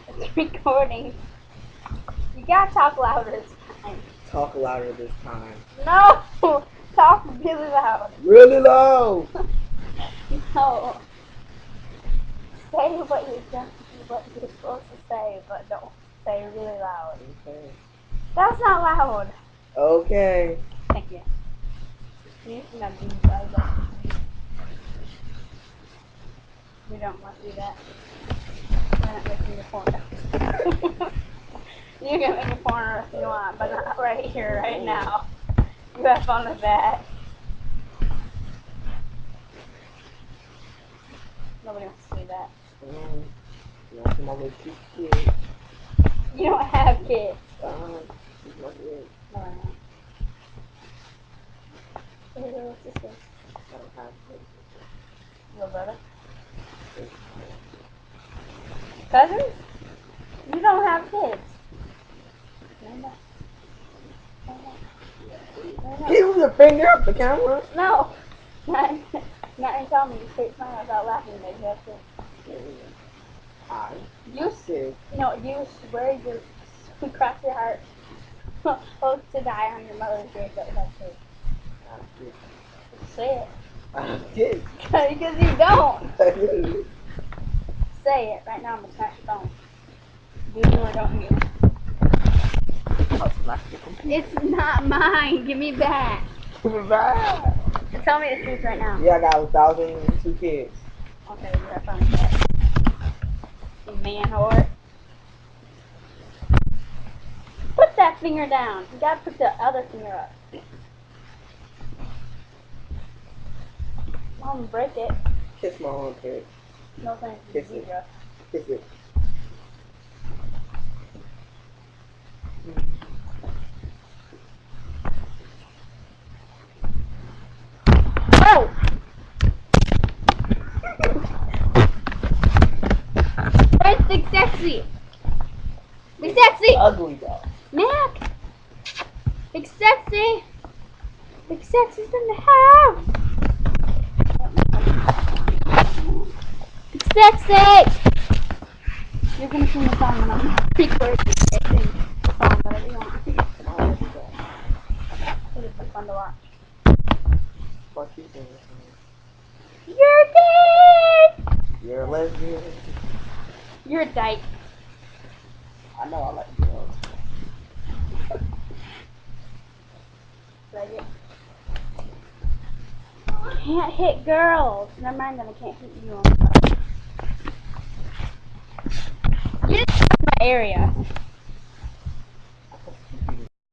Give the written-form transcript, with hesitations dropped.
It's recording. You gotta talk louder this time. Talk louder this time. No! Talk really loud. Really low! No. Say what you're supposed to say, but don't say really loud. Okay. That's not loud. Okay. Thank you. You can do that. We don't want to do that. We're not making a porno. You can make a porno if you want, but not right here, right now. You have fun with that. Nobody wants to see that. You want my little cute kid? You don't have kids. She's my kid. No, I don't. Who's your little sister? I don't have kids. Little brother? Cousins? You don't have kids. No. Give your finger up the camera. No. Not until me. Straight smile without laughing. That you have kids. I You kid. No, you swear you cross your heart. Hope to die on your mother's grave that you have kids. I have kids. Say it. I have kids. Because you don't. Say it. Right now I'm going to smash your phone. Do you or don't you? I'll smash the computer. It's not mine. Give me back. Give me back. Tell me the truth right now. Yeah, I got 1,002 kids. Okay, you have fun with that. You man whore. Put that finger down. You gotta put the other finger up. Mom, break it. Kiss my own kid. No thanks. Kiss it. Zebra. Kiss it. Oh! Where's Big Sexy? Big Sexy! Ugly dog. Mac! Big Sexy! Big Sexy's in the house! Big Sexy! You're gonna sing the song and I'm gonna recording it. Sing the song, whatever you want. It'll be fun to watch. Fuck you saying. You're dead! You're a lesbian. You're a dyke. I know I like girls. Like it. Can't hit girls. Never mind that I can't hit you on the phone. You just touched my area.